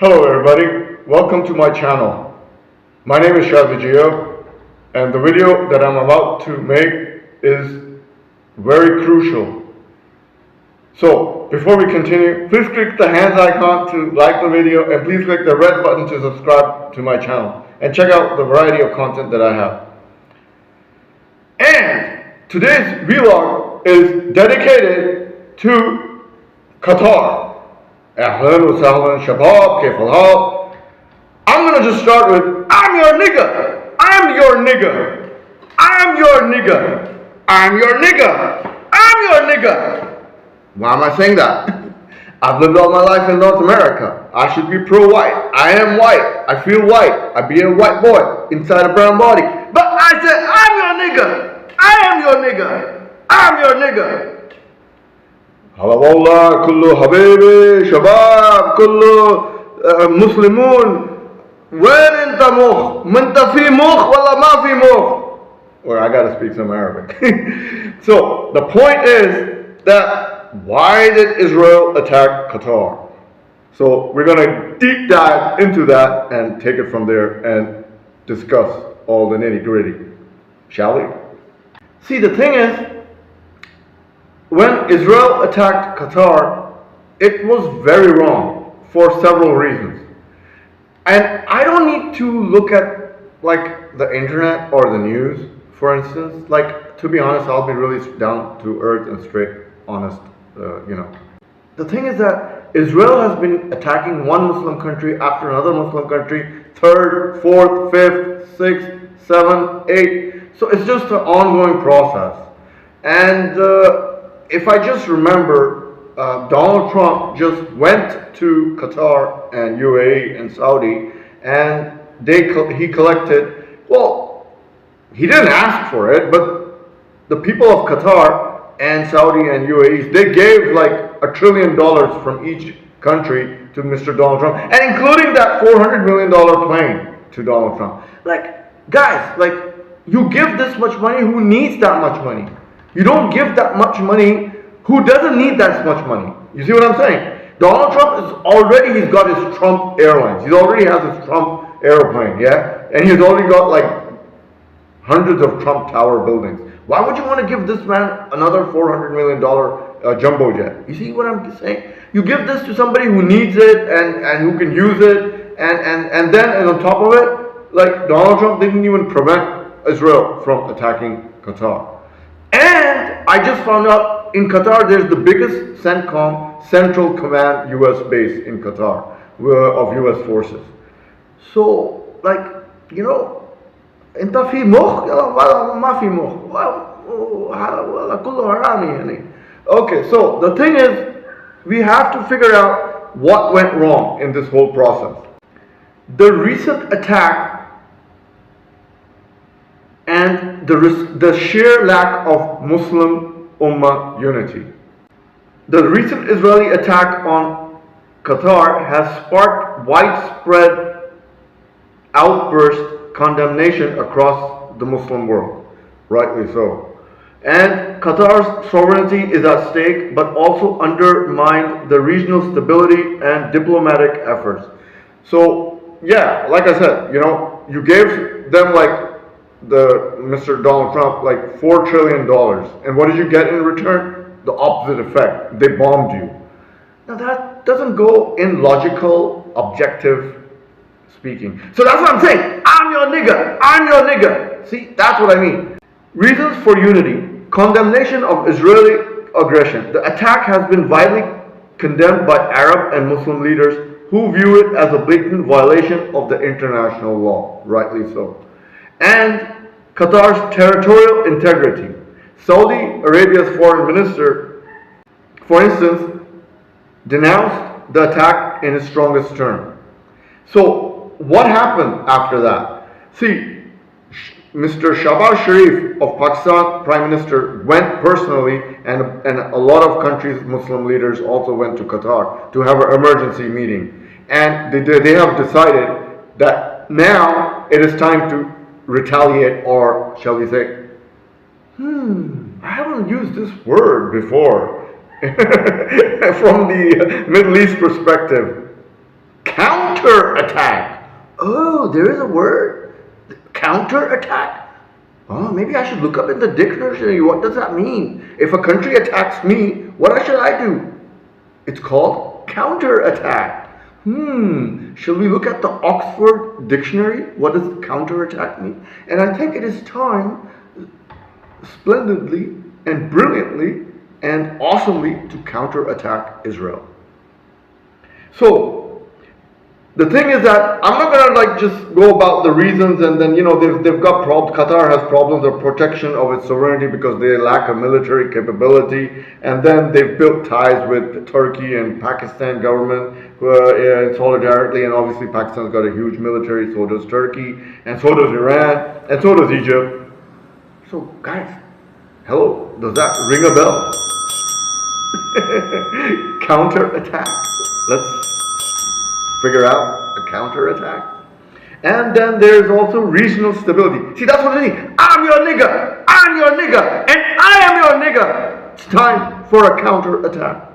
Hello everybody, welcome to my channel. My name is Shazijio, and the video that I'm about to make is very crucial. So before we continue, please click the hands icon to like the video, and please click the red button to subscribe to my channel and check out the variety of content that I have. And today's vlog is dedicated to Qatar. Ahlan wa sahlan shabab, kayf al-hal. I'm gonna just start with I'm your nigga. I'm your nigga. I'm your nigga. I'm your nigga. I'm your nigga. Why am I saying that? I've lived all my life in North America. I should be pro-white. I am white. I feel white. I be a white boy inside a brown body. But I said I'm your nigga. I am your nigga. I'm your nigga. هلا والله كله حبيبي شباب كله مسلمون وين انت مخ ما انت في مخ ولا ما في مخ. Or I gotta speak some Arabic. So the point is that why did Israel attack Qatar? So we're gonna deep dive into that and take it from there and discuss all the nitty gritty, shall we? See, the thing is, when Israel attacked Qatar, it was very wrong for several reasons. And I don't need to look at like the internet or the news, for instance. Like, to be honest, I'll be really down to earth and straight honest, The thing is that Israel has been attacking one Muslim country after another Muslim country, third, fourth, fifth, sixth, seventh, eighth. So it's just an ongoing process. And if I just remember, Donald Trump just went to Qatar and UAE and Saudi, and he collected, well, he didn't ask for it, but the people of Qatar and Saudi and UAE, they gave like $1 trillion from each country to Mr. Donald Trump, and including that $400 million plane to Donald Trump. Like, guys, like, you give this much money, who needs that much money? You don't give that much money who doesn't need that much money. You see what I'm saying? Donald Trump he's got his Trump Airlines. He already has his Trump airplane, yeah? And he's already got like hundreds of Trump Tower buildings. Why would you want to give this man another $400 million jumbo jet? You see what I'm saying? You give this to somebody who needs it and who can use it, and then on top of it, like Donald Trump didn't even prevent Israel from attacking Qatar. And I just found out in Qatar there's the biggest CENTCOM, Central Command US base in Qatar of US forces. So, like, انت في مخ ولا ما في مخ ولا كله حرامي يعني. Okay, so the thing is, we have to figure out what went wrong in this whole process. The recent attack and the sheer lack of Muslim Ummah unity. The recent Israeli attack on Qatar has sparked widespread outburst condemnation across the Muslim world, rightly so. And Qatar's sovereignty is at stake, but also undermined the regional stability and diplomatic efforts. So, yeah, like I said, you gave them like Mr. Donald Trump like $4 trillion, and what did you get in return? The opposite effect. They bombed you. Now that doesn't go in logical, objective speaking. So that's what I'm saying. I'm your nigga. I'm your nigga. See, that's what I mean. Reasons for unity. Condemnation of Israeli aggression. The attack has been widely condemned by Arab and Muslim leaders who view it as a blatant violation of the international law. Rightly so. And Qatar's territorial integrity. Saudi Arabia's foreign minister, for instance, denounced the attack in his strongest terms. So, what happened after that? See, Mr. Shahbaz Sharif of Pakistan Prime Minister went personally, and a lot of countries' Muslim leaders also went to Qatar to have an emergency meeting. And they have decided that now it is time to retaliate, or shall we say, I haven't used this word before from the Middle East perspective. Counter counterattack. Oh, there is a word? Counterattack? Oh, maybe I should look up in the dictionary. What does that mean? If a country attacks me, what should I do? It's called counterattack. Shall we look at the Oxford Dictionary? What does counterattack mean? And I think it is time, splendidly and brilliantly and awesomely, to counterattack Israel. So, the thing is that I'm not gonna just go about the reasons, and then they've got problems. Qatar has problems of protection of its sovereignty because they lack a military capability, and then they've built ties with Turkey and Pakistan government in solidarity, and obviously Pakistan's got a huge military, so does Turkey, and so does Iran, and so does Egypt. So guys, hello, does that ring a bell? Counterattack. Let's figure out a counterattack. And then there's also regional stability. See, that's what I mean. I'm your nigga, and I am your nigga. It's time for a counterattack.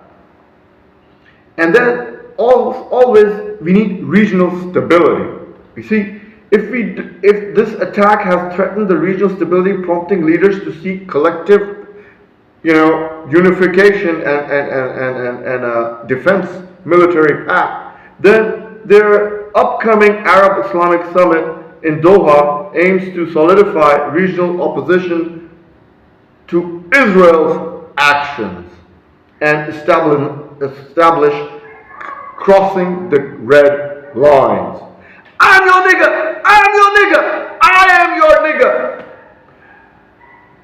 And then always we need regional stability. You see, if this attack has threatened the regional stability, prompting leaders to seek collective, unification and defense military pact, then their upcoming Arab Islamic Summit in Doha aims to solidify regional opposition to Israel's actions and establish crossing the red lines. I'm your nigga! I am your nigga!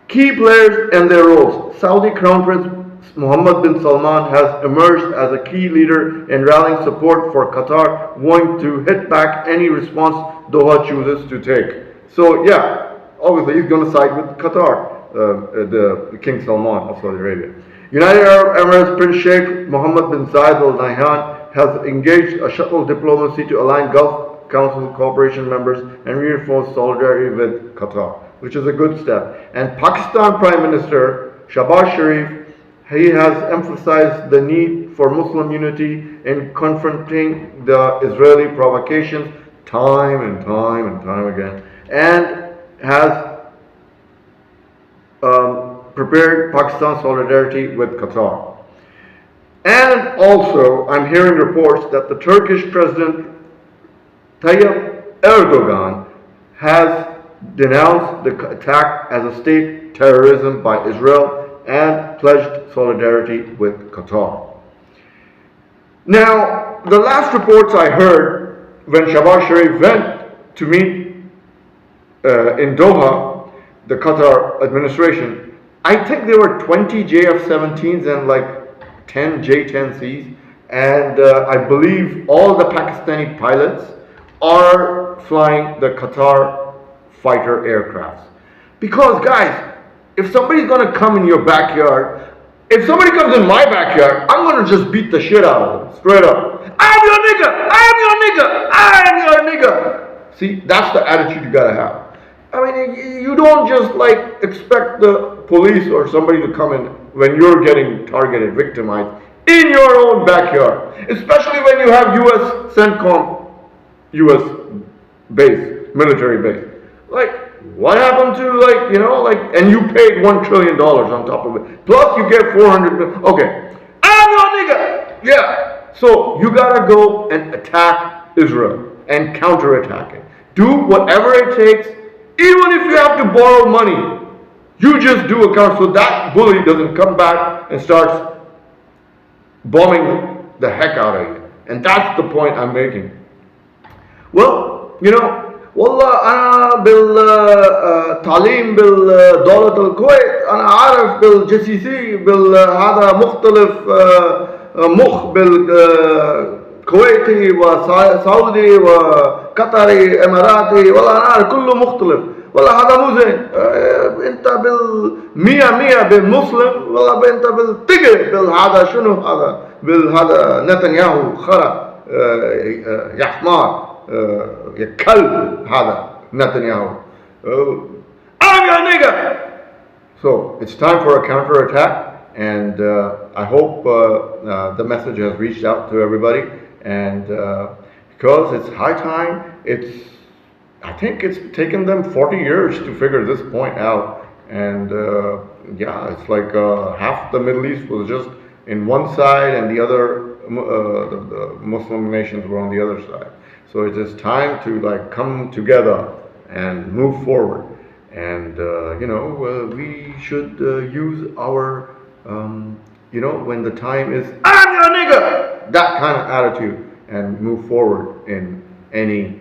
Key players and their roles. Saudi Crown Prince Mohammed bin Salman has emerged as a key leader in rallying support for Qatar, wanting to hit back any response Doha chooses to take. So yeah, obviously he's going to side with Qatar, the King Salman of Saudi Arabia. United Arab Emirates Prince Sheikh Mohammed bin Zayed Al Nahyan has engaged a shuttle diplomacy to align Gulf Council cooperation members and reinforce solidarity with Qatar, which is a good step. And Pakistan Prime Minister Shahbaz Sharif, he has emphasized the need for Muslim unity in confronting the Israeli provocations time and time again, and has prepared Pakistan's solidarity with Qatar. And also, I'm hearing reports that the Turkish President Tayyip Erdogan has denounced the attack as a state terrorism by Israel and pledged solidarity with Qatar. Now, the last reports I heard when Shahbaz Sharif went to meet in Doha, the Qatar administration, I think there were 20 JF-17s and like 10 J-10Cs, and I believe all the Pakistani pilots are flying the Qatar fighter aircrafts. Because guys, if somebody's gonna come in your backyard, if somebody comes in my backyard, I'm gonna just beat the shit out of them, straight up. I'm your nigga! I am your nigga! See, that's the attitude you gotta have. I mean, you don't just expect the police or somebody to come in when you're getting targeted, victimized, in your own backyard. Especially when you have US CENTCOM, US base, military base. What happened to and you paid $1 trillion on top of it. Plus you get 400 million. Okay. I'm your nigga! Yeah. So you gotta go and attack Israel and counterattack it. Do whatever it takes, even if you have to borrow money. You just do a counter so that bully doesn't come back and starts bombing the heck out of you. And that's the point I'm making. Well, والله أنا بالتعليم بالدولة الكويت أنا عارف بالجسيسي هذا مختلف مخ بالكويتي وسعودي وقطري إماراتي والله أنا عارف كله مختلف والله هذا مو زين أنت بالمية بالمسلم والله أنت بالتقل بالهذا شنو هذا بالهذا نتنياهو خرا يا حمار يا كلب هذا نتنياهو. I'm your nigga. So it's time for a counterattack, and I hope the message has reached out to everybody, and because it's high time. I think it's taken them 40 years to figure this point out. And yeah, it's like half the Middle East was just in one side, and the other, the Muslim nations were on the other side. So it is time to like come together and move forward. And we should use our, when the time is, I'm your nigga, that kind of attitude, and move forward in any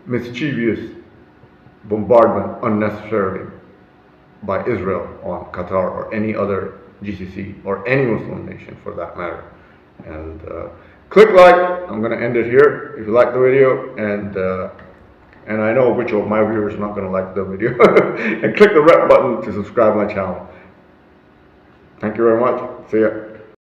mischievous bombardment unnecessarily by Israel on Qatar or any other GCC or any Muslim nation for that matter. And click like. I'm going to end it here if you like the video, and I know which of my viewers are not going to like the video. And click the red button to subscribe to my channel. Thank you very much. See ya.